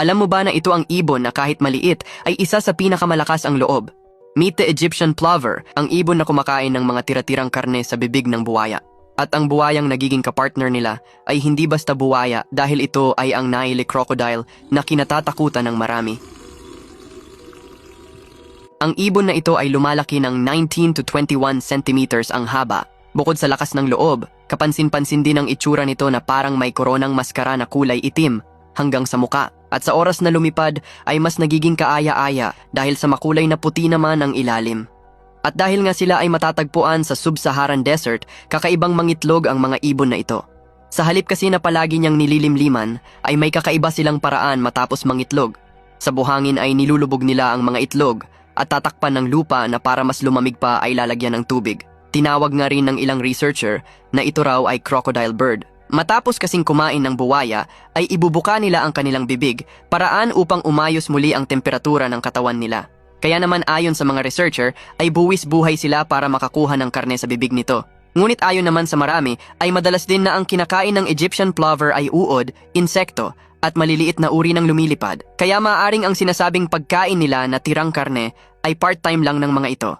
Alam mo ba na ito ang ibon na kahit maliit ay isa sa pinakamalakas ang loob? Meet the Egyptian plover, ang ibon na kumakain ng mga tira-tirang karne sa bibig ng buwaya. At ang buwayang nagiging kapartner nila ay hindi basta buwaya dahil ito ay ang Nile crocodile na kinatatakutan ng marami. Ang ibon na ito ay lumalaki ng 19 to 21 centimeters ang haba. Bukod sa lakas ng loob, kapansin-pansin din ang itsura nito na parang may koronang maskara na kulay itim hanggang sa muka. At sa oras na lumipad ay mas nagiging kaaya-aya dahil sa makulay na puti naman ang ilalim. At dahil nga sila ay matatagpuan sa sub-Saharan desert, kakaibang mangitlog ang mga ibon na ito. Sa halip kasi na palagi niyang nililimliman, ay may kakaiba silang paraan matapos mangitlog. Sa buhangin ay nilulubog nila ang mga itlog at tatakpan ng lupa na para mas lumamig pa ay lalagyan ng tubig. Tinawag nga rin ng ilang researcher na ito raw ay crocodile bird. Matapos kasing kumain ng buwaya, ay ibubuka nila ang kanilang bibig, paraan upang umayos muli ang temperatura ng katawan nila. Kaya naman ayon sa mga researcher, ay buwis buhay sila para makakuha ng karne sa bibig nito. Ngunit ayon naman sa marami, ay madalas din na ang kinakain ng Egyptian plover ay uod, insekto, at maliliit na uri ng lumilipad. Kaya maaaring ang sinasabing pagkain nila na tirang karne ay part-time lang ng mga ito.